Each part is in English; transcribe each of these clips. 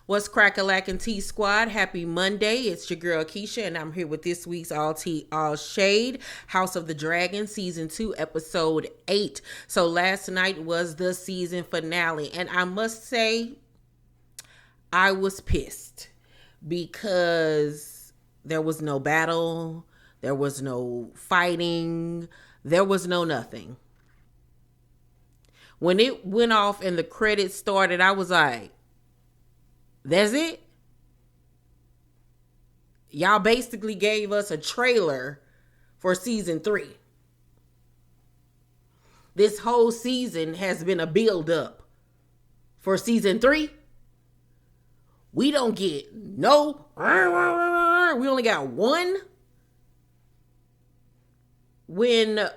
What's crack-a-lackin' Tea Squad? Happy Monday. It's your girl Keisha, and I'm here with this week's All Tea, All Shade, House of the Dragon, Season 2, Episode 8. So last night was the season finale, and I must say, I was pissed because there was no battle, there was no fighting, there was no nothing. When it went off and the credits started, I was like, that's it? Y'all basically gave us a trailer for season 3. This whole season has been a build up for season 3. We don't get no. We only got one. When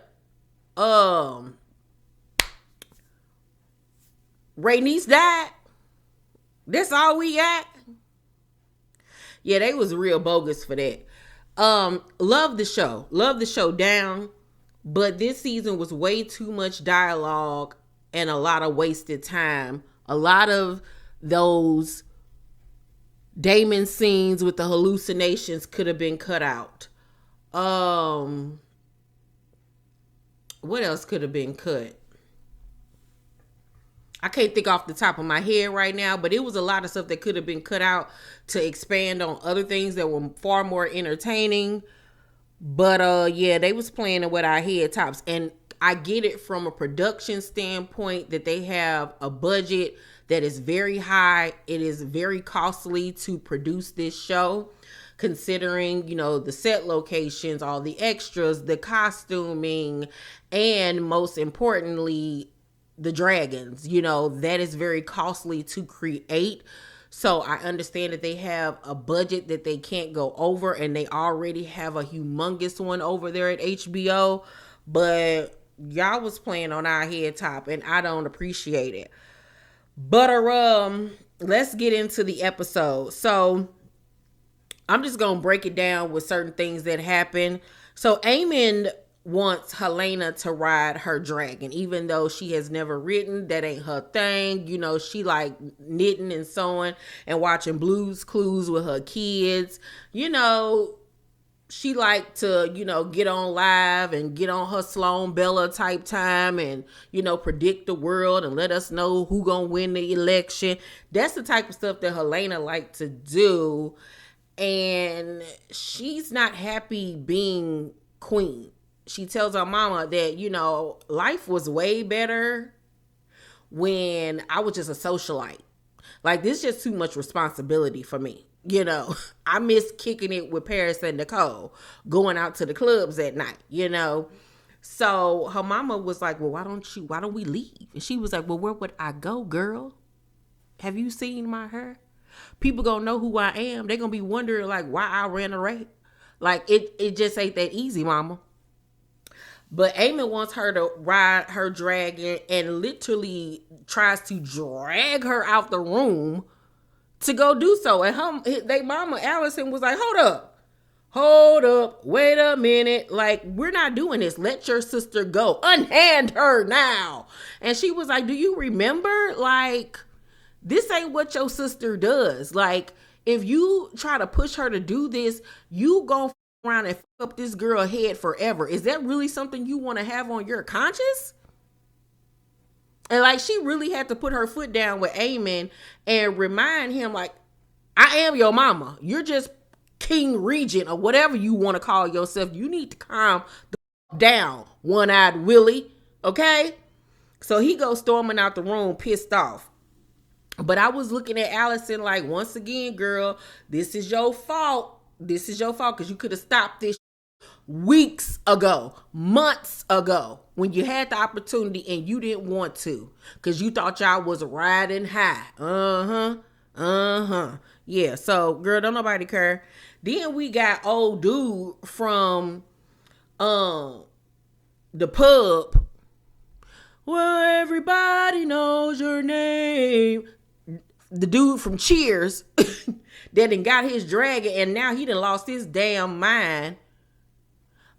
Rhaenys died. That's all we got. Yeah, they was real bogus for that. Love the show. Love the show down. But this season was way too much dialogue and a lot of wasted time. A lot of those Daemon scenes with the hallucinations could have been cut out. What else could have been cut? I can't think off the top of my head right now, but it was a lot of stuff that could have been cut out to expand on other things that were far more entertaining. But yeah, they was playing with our head tops. And I get it from a production standpoint that they have a budget that is very high. It is very costly to produce this show, considering, the set locations, all the extras, the costuming, and most importantly, the dragons. That is very costly to create. So I understand that they have a budget that they can't go over, and they already have a humongous one over there at HBO. But y'all was playing on our head top, and I don't appreciate it. But let's get into the episode. So I'm just gonna break it down with certain things that happen. So Aemond wants Helaena to ride her dragon, even though she has never ridden. That ain't her thing. She like knitting and sewing and watching Blue's Clues with her kids. She like to, get on live and get on her Sloan Bella type time and, predict the world and let us know who gonna win the election. That's the type of stuff that Helaena like to do. And she's not happy being queen. She tells her mama that, life was way better when I was just a socialite. Like, this is just too much responsibility for me. I miss kicking it with Paris and Nicole, going out to the clubs at night, So her mama was like, well, why don't we leave? And she was like, well, where would I go, girl? Have you seen my hair? People gonna know who I am. They're gonna be wondering like why I ran a race. Like it just ain't that easy, mama. But Aemond wants her to ride her dragon and literally tries to drag her out the room to go do so. And they mama Alicent was like, hold up, wait a minute. Like, we're not doing this. Let your sister go. Unhand her now. And she was like, do you remember? Like, this ain't what your sister does. Like, if you try to push her to do this, you gon' around and fuck up this girl head forever. Is that really something you want to have on your conscience? And like, she really had to put her foot down with Aemond and remind him, like, I am your mama. You're just king regent or whatever you want to call yourself. You need to calm the down, one-eyed Willie. Okay? So he goes storming out the room pissed off. But I was looking at Alicent like, once again, girl, this is your fault. This is your fault because you could have stopped this weeks ago, months ago, when you had the opportunity and you didn't want to because you thought y'all was riding high. Yeah, so girl, don't nobody care. Then we got old dude from the pub. Well, everybody knows your name. The dude from Cheers that done got his dragon and now he done lost his damn mind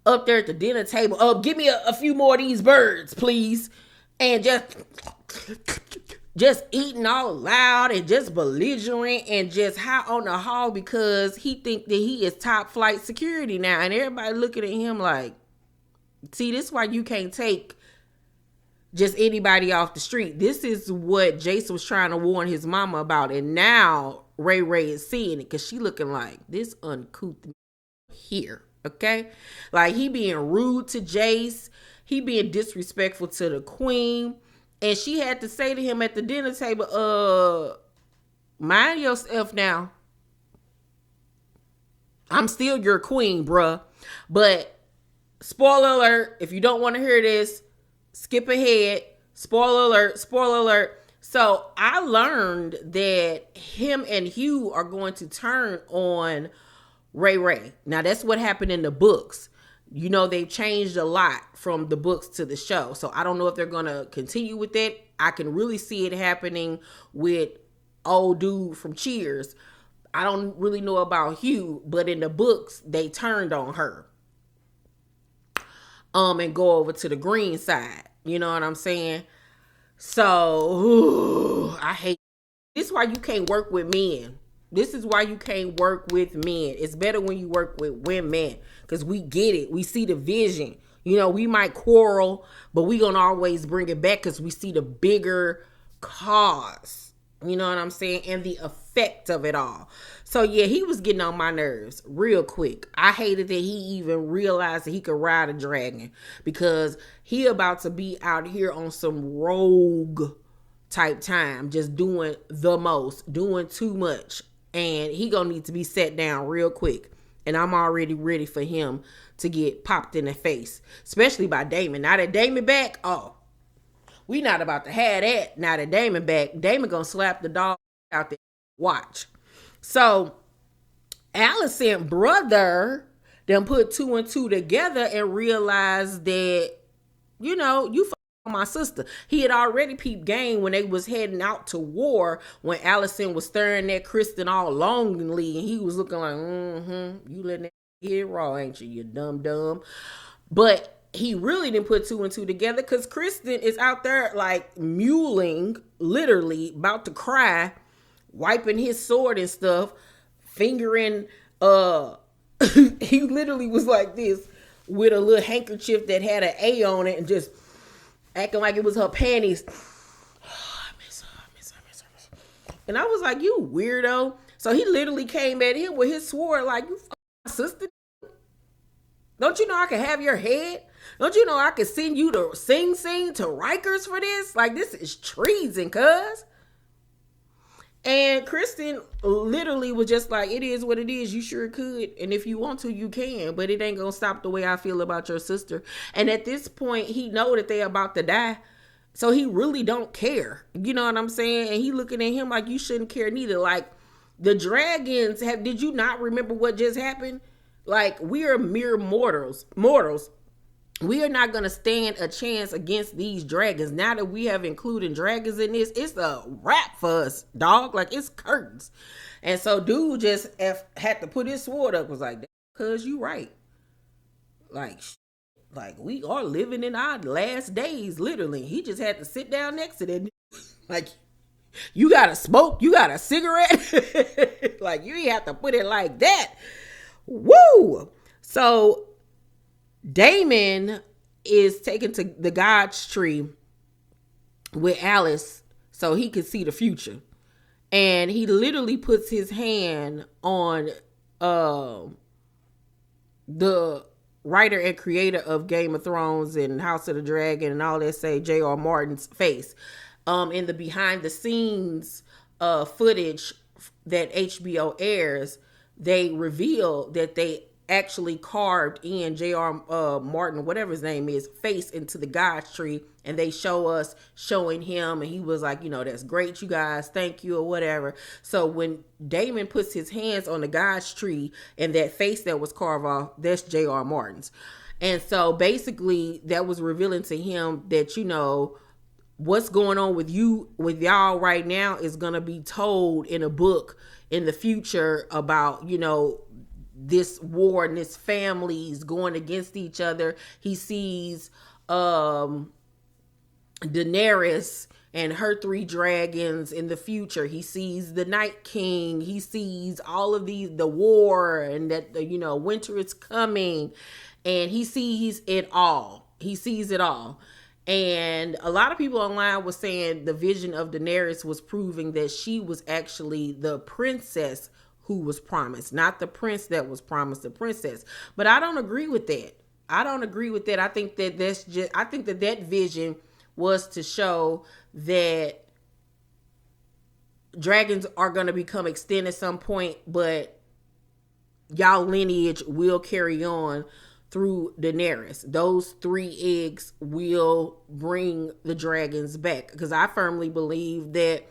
up there at the dinner table. Oh, give me a few more of these birds, please. And just just eating all loud and just belligerent and just high on the hall because he think that he is top flight security now. And everybody looking at him like, see, this is why you can't take just anybody off the street. This is what Jason was trying to warn his mama about. And now Ray is seeing it because she looking like this uncouth here. Okay? Like he being rude to Jace. He being disrespectful to the queen. And she had to say to him at the dinner table, mind yourself now. I'm still your queen, bruh. But spoiler alert, if you don't want to hear this, skip ahead. Spoiler alert, spoiler alert. So I learned that him and Hugh are going to turn on Ray. Now that's what happened in the books. You know, they've changed a lot from the books to the show. So I don't know if they're going to continue with that. I can really see it happening with old dude from Cheers. I don't really know about Hugh, but in the books, they turned on her. And go over to the green side. You know what I'm saying? So, I hate. This is why you can't work with men. This is why you can't work with men. It's better when you work with women because we get it. We see the vision. You know, we might quarrel, but we gonna always bring it back because we see the bigger cause. You know what I'm saying? And the effect of it all. So yeah, he was getting on my nerves real quick. I hated that he even realized that he could ride a dragon because he about to be out here on some rogue type time, just doing the most, doing too much. And he gonna need to be set down real quick. And I'm already ready for him to get popped in the face, especially by Daemon. Now that Daemon back, oh, we not about to have that. Now that Daemon back, Daemon gonna slap the dog out there. Watch. So Alicent brother then put 2 and 2 together and realized that, you know, you my sister. He had already peeped game when they was heading out to war when Alicent was staring at Kristen all longingly and he was looking like, you letting that get raw, ain't you dumb. But he really didn't put 2 and 2 together because Kristen is out there like mewling, literally about to cry, wiping his sword and stuff, fingering, he literally was like this with a little handkerchief that had an A on it and just acting like it was her panties. Oh, I miss her. And I was like, you weirdo. So he literally came at him with his sword like, you my sister. Don't you know I can have your head? Don't you know I can send you to sing to Rikers for this? Like, this is treason, cuz. And Kristen literally was just like, it is what it is. You sure could. And if you want to, you can. But it ain't going to stop the way I feel about your sister. And at this point, he know that they about to die. So he really don't care. You know what I'm saying? And he looking at him like you shouldn't care neither. Like, the dragons did you not remember what just happened? Like, we are mere mortals. We are not going to stand a chance against these dragons. Now that we have included dragons in this, it's a wrap for us, dog. Like, it's curtains. And so dude just had to put his sword up. Was like, cuz you right. Like we are living in our last days, literally. He just had to sit down next to that. Like, you got to smoke? You got a cigarette? Like, you ain't have to put it like that. Woo! So Daemon is taken to the God's tree with Alice so he could see the future. And he literally puts his hand on the writer and creator of Game of Thrones and House of the Dragon and all that, say J.R. Martin's face. In the behind the scenes footage that HBO airs, they reveal that they actually carved in J.R. Martin, whatever his name is, face into the God's tree, and they showing him, and he was like, you know, that's great, you guys, thank you, or whatever. So when Daemon puts his hands on the God's tree and that face that was carved off, that's J.R. Martin's. And so basically that was revealing to him that, you know, what's going on with y'all right now is going to be told in a book in the future about, you know, this war and this families going against each other. He sees Daenerys and her three dragons in the future. He sees the Night King. He sees all of the war, and that winter is coming, and he sees it all. He sees it all. And a lot of people online were saying the vision of Daenerys was proving that she was actually the princess who was promised, not the prince that was promised the princess. But I don't agree with that. I don't agree with that. I think that vision was to show that dragons are going to become extinct at some point, but y'all lineage will carry on through Daenerys. Those 3 eggs will bring the dragons back, because I firmly believe that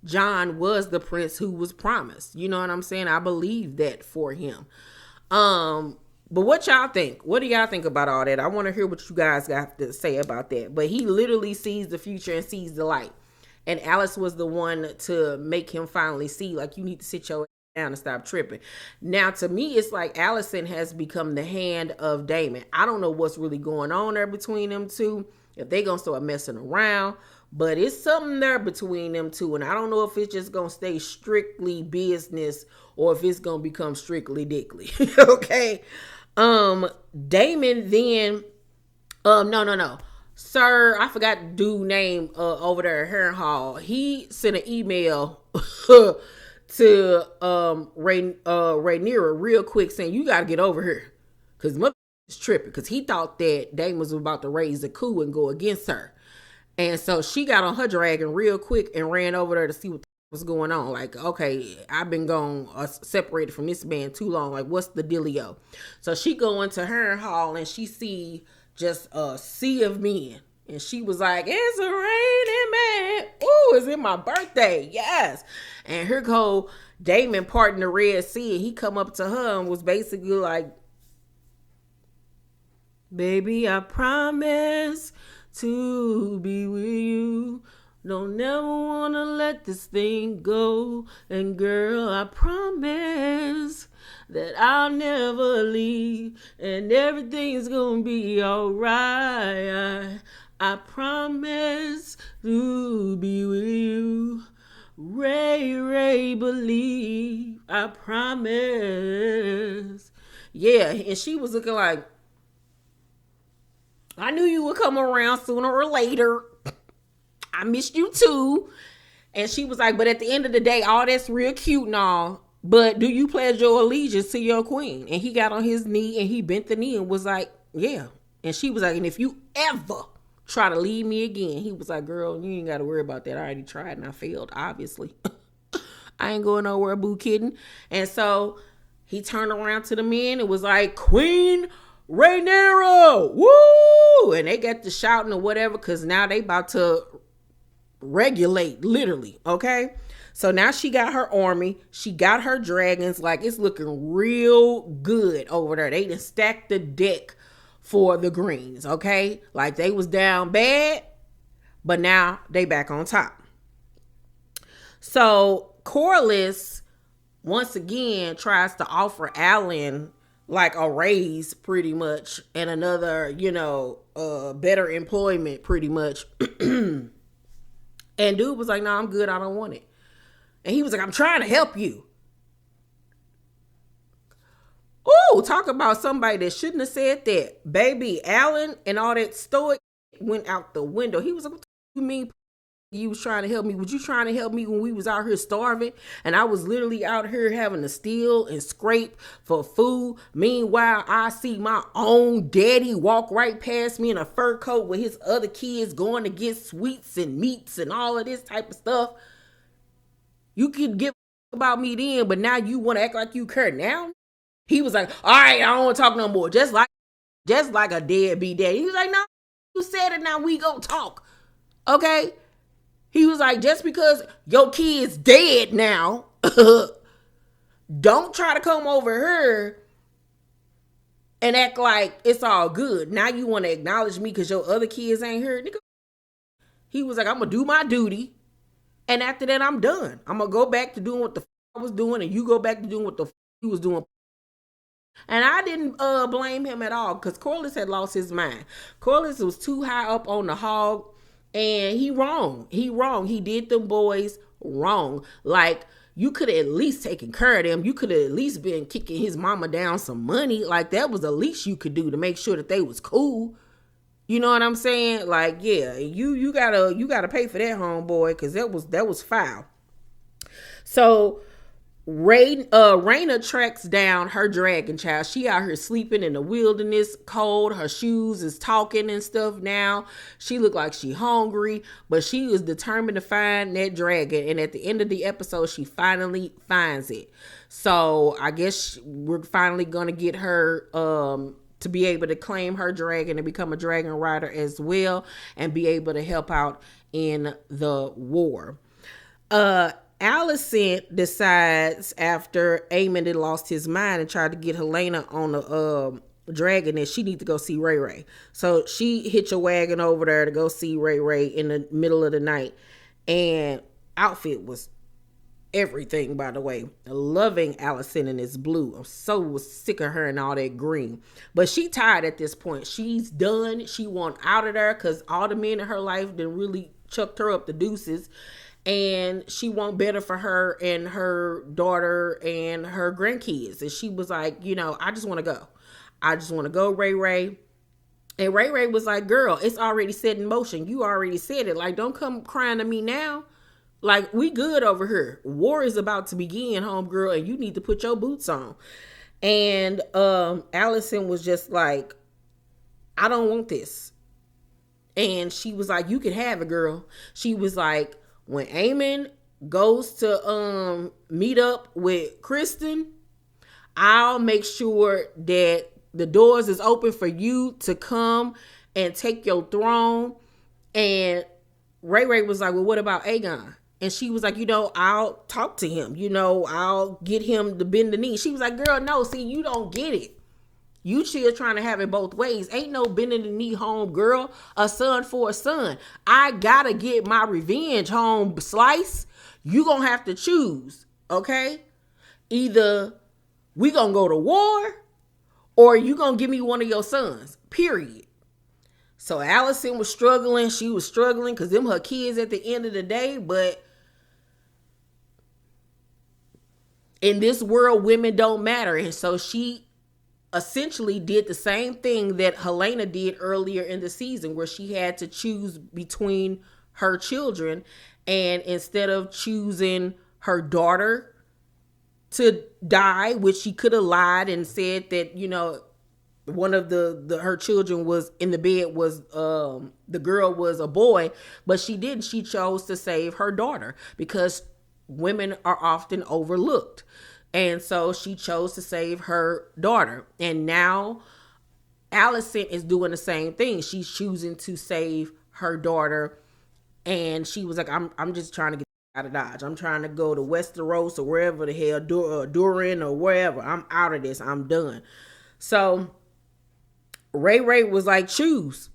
Jon was the prince who was promised. You know what I'm saying? I believe that for him. But what y'all think? What do y'all think about all that? I want to hear what you guys got to say about that. But he literally sees the future and sees the light. And Alice was the one to make him finally see, like, you need to sit your down and stop tripping. Now, to me, it's like Alicent has become the hand of Daemon. I don't know what's really going on there between them two, if they gonna start messing around, but it's something there between them two, and I don't know if it's just gonna stay strictly business or if it's gonna become strictly dickly. Okay. Daemon then no. Sir, I forgot the dude name over there at Harrenhal. He sent an email to Rhaenyra real quick saying, you gotta get over here, because mother is tripping, because he thought that Daemon was about to raise a coup and go against her. And so she got on her dragon real quick and ran over there to see what was going on. Like, okay, I've been gone separated from this man too long. Like, what's the dealio? So she go into Harrenhal and she see just a sea of men. And she was like, it's a raining man. Ooh, it's in my birthday. Yes. And here go Daemon parting the Red Sea. And he come up to her and was basically like, baby, I promise to be with you. Don't never wanna let this thing go. And girl, I promise that I'll never leave, and everything's gonna be alright. I promise to be with you. Ray, believe. I promise. Yeah, and she was looking like, I knew you would come around sooner or later. I missed you too. And she was like, but at the end of the day, all that's real cute and all, but do you pledge your allegiance to your queen? And he got on his knee and he bent the knee and was like, yeah. And she was like, and if you ever try to leave me again, he was like, girl, you ain't got to worry about that. I already tried and I failed, obviously. I ain't going nowhere, boo kidding. And so he turned around to the men and was like, Queen Rhaenyra, woo! And they got to shouting or whatever, because now they about to regulate, literally, okay? So now she got her army, she got her dragons, like it's looking real good over there. They done stacked the deck for the greens, okay? Like they was down bad, but now they back on top. So Corlys, once again, tries to offer Alan like a raise pretty much, and another, better employment pretty much. And dude was like, no, I'm good. I don't want it. And he was like, I'm trying to help you. Ooh, talk about somebody that shouldn't have said that. Baby, Alan and all that stoic went out the window. He was like, what do you mean you was trying to help me? Was you trying to help me when we was out here starving? And I was literally out here having to steal and scrape for food. Meanwhile, I see my own daddy walk right past me in a fur coat with his other kids going to get sweets and meats and all of this type of stuff. You could give about me then, but now you want to act like you care now? He was like, all right, I don't want to talk no more. Just like a deadbeat daddy. He was like, no, you said it, now we gonna talk. Okay? He was like, just because your kid's dead now, don't try to come over here and act like it's all good. Now you want to acknowledge me because your other kids ain't here. Nigga. He was like, I'm going to do my duty. And after that, I'm done. I'm going to go back to doing what the I was doing, and you go back to doing what the he was doing. And I didn't blame him at all, because Corlys had lost his mind. Corlys was too high up on the hog And he wrong. He wrong. He did them boys wrong. Like, you could have at least taken care of them. You could have at least been kicking his mama down some money. Like, that was the least you could do to make sure that they was cool. You know what I'm saying? Like, yeah, you gotta pay for that, homeboy, because that was foul. So Rhaenyra tracks down her dragon child. She out here sleeping in the wilderness, cold. Her shoes is talking and stuff now. She look like she hungry, but she is determined to find that dragon. And at the end of the episode, she finally finds it. So I guess we're finally gonna get her to be able to claim her dragon and become a dragon rider as well, and be able to help out in the war. Alicent decides, after Aemond had lost his mind and tried to get Helaena on the dragon, that she need to go see Ray. So she hitch a wagon over there to go see Ray in the middle of the night. And outfit was everything, by the way. Loving Alicent in this blue. I'm so sick of her and all that green. But she tired at this point. She's done. She want out of there because all the men in her life done really chucked her up the deuces. And she want better for her and her daughter and her grandkids. And she was like, I just want to go. I just want to go, Ray. And Ray was like, girl, it's already set in motion. You already said it. Like, don't come crying to me now. Like, we good over here. War is about to begin, homegirl, and you need to put your boots on. And Alicent was just like, I don't want this. And she was like, you can have it, girl. She was like, when Aemond goes to meet up with Kristen, I'll make sure that the doors is open for you to come and take your throne. And Ray was like, well, what about Aegon? And she was like, I'll talk to him. I'll get him to bend the knee. She was like, girl, no, see, you don't get it. You still trying to have it both ways. Ain't no bending the knee, home girl. A son for a son. I gotta get my revenge, home slice. You gonna have to choose, okay? Either we gonna go to war, or you gonna give me one of your sons, period. So Alicent was struggling. She was struggling because them her kids at the end of the day. But in this world, women don't matter. And so she essentially did the same thing that Helaena did earlier in the season, where she had to choose between her children. And instead of choosing her daughter to die, which she could have lied and said that, one of her children was in the bed, was the girl was a boy, but she didn't. She chose to save her daughter because women are often overlooked. And so she chose to save her daughter. And now Alicent is doing the same thing. She's choosing to save her daughter. And she was like, I'm just trying to get out of Dodge. I'm trying to go to Westeros or wherever the hell, Durin or wherever. I'm out of this. I'm done. So Ray was like, choose,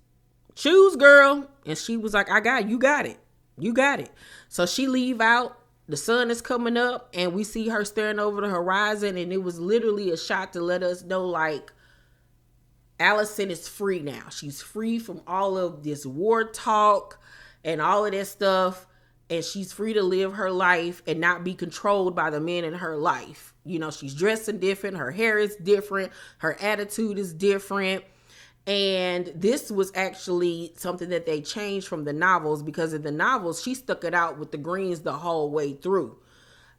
girl. And she was like, you got it. So she leave out. The sun is coming up and we see her staring over the horizon, and it was literally a shot to let us know, like, Alicent is free now. She's free from all of this war talk and all of that stuff, and she's free to live her life and not be controlled by the men in her life. She's dressing different, her hair is different, her attitude is different. And this was actually something that they changed from the novels, because in the novels, she stuck it out with the greens the whole way through.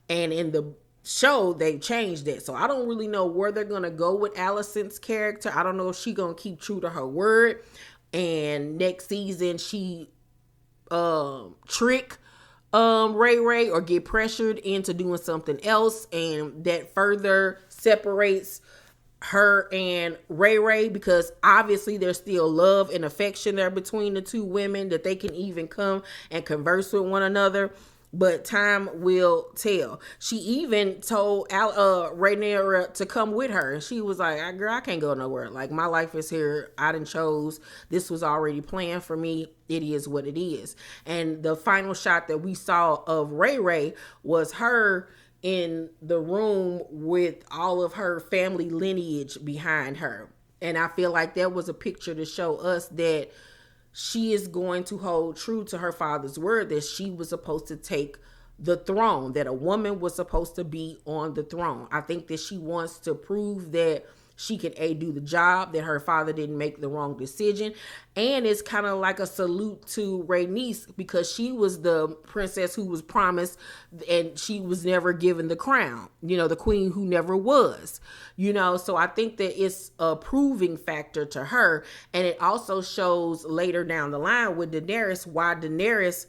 And in the show, they changed it. So I don't really know where they're going to go with Alicent's character. I don't know if she's going to keep true to her word. And next season, she trick Ray or get pressured into doing something else. And that further separates her and Ray, because obviously there's still love and affection there between the two women, that they can even come and converse with one another. But time will tell. She even told Rhaenyra to come with her, and she was like, girl, I can't go nowhere. Like, my life is here. I done chose. This was already planned for me. It is what it is. And the final shot that we saw of Ray was her in the room with all of her family lineage behind her. And I feel like that was a picture to show us that she is going to hold true to her father's word that she was supposed to take the throne, that a woman was supposed to be on the throne. I think that she wants to prove that she can do the job, that her father didn't make the wrong decision. And it's kind of like a salute to Rhaenys, because she was the princess who was promised and she was never given the crown, the queen who never was, so I think that it's a proving factor to her. And it also shows later down the line with Daenerys why Daenerys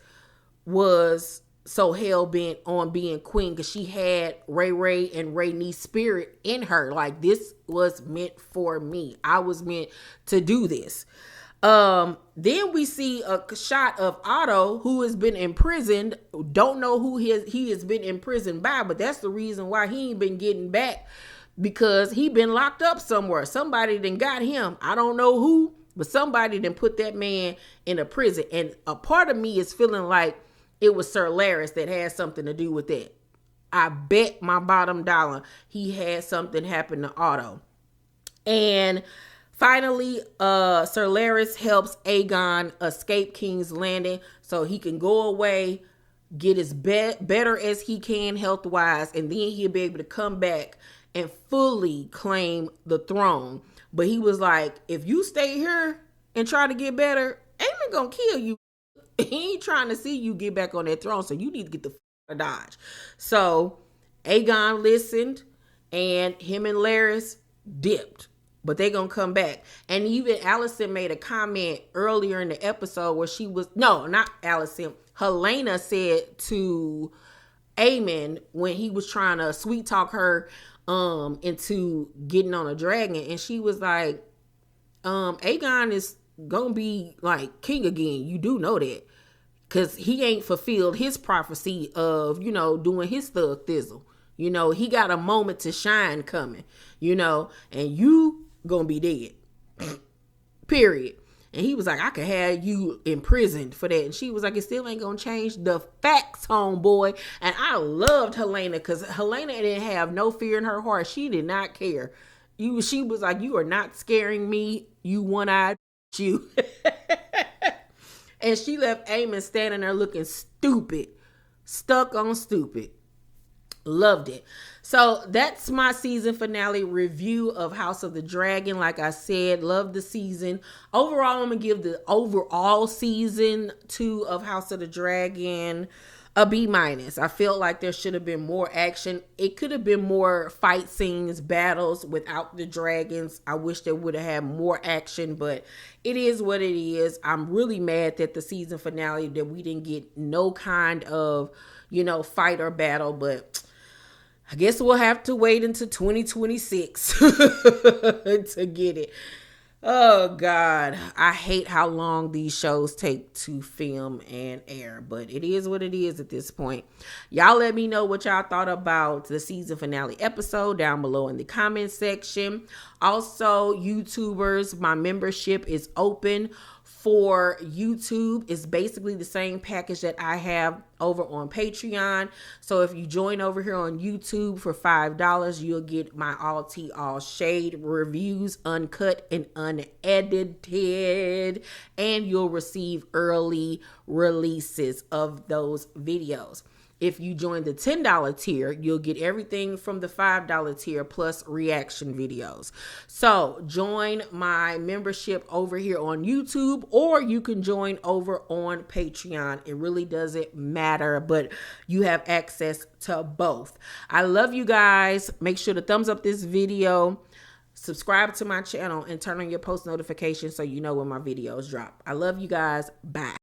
was so hell bent on being queen, because she had Ray and Rhaenys spirit in her. Like, this was meant for me. I was meant to do this. Then we see a shot of Otto, who has been imprisoned. Don't know who he has been imprisoned by, but that's the reason why he ain't been getting back, because he been locked up somewhere. Somebody done got him. I don't know who, but somebody done put that man in a prison. And a part of me is feeling like it was Sir Larys that had something to do with that. I bet my bottom dollar he had something happen to Otto. And finally, Sir Larys helps Aegon escape King's Landing so he can go away, get as better as he can health-wise, and then he'll be able to come back and fully claim the throne. But he was like, if you stay here and try to get better, Aemond gonna kill you. He ain't trying to see you get back on that throne, so you need to get the of Dodge. So Aegon listened, and him and Larys dipped, but they gonna come back. And even Alicent made a comment earlier in the episode where she was, no, not Alicent, Helaena said to Aemond when he was trying to sweet talk her into getting on a dragon, and she was like, Aegon is gonna be like king again. You do know that, because he ain't fulfilled his prophecy of doing his thug thizzle. He got a moment to shine coming, and you gonna be dead. Period. And he was like, I could have you imprisoned for that. And she was like, it still ain't gonna change the facts, homeboy. And I loved Helaena, because Helaena didn't have no fear in her heart. She did not care. She was like, you are not scaring me, you one-eyed you. And she left Aemond standing there looking stupid, stuck on stupid. Loved it. So that's my season finale review of House of the Dragon. Like I said, love the season. Overall, I'm going to give the overall season 2 of House of the Dragon a B-. I felt like there should have been more action. It could have been more fight scenes, battles without the dragons. I wish they would have had more action, but it is what it is. I'm really mad that the season finale that we didn't get no kind of, fight or battle, but I guess we'll have to wait until 2026 to get it. Oh, God. I hate how long these shows take to film and air, but it is what it is at this point. Y'all let me know what y'all thought about the season finale episode down below in the comment section. Also, YouTubers, my membership is open for YouTube. It's basically the same package that I have over on Patreon. So if you join over here on YouTube for $5, you'll get my all tea, all shade reviews, uncut and unedited, and you'll receive early releases of those videos. If you join the $10 tier, you'll get everything from the $5 tier plus reaction videos. So join my membership over here on YouTube, or you can join over on Patreon. It really doesn't matter, but you have access to both. I love you guys. Make sure to thumbs up this video, subscribe to my channel, and turn on your post notifications so you know when my videos drop. I love you guys. Bye.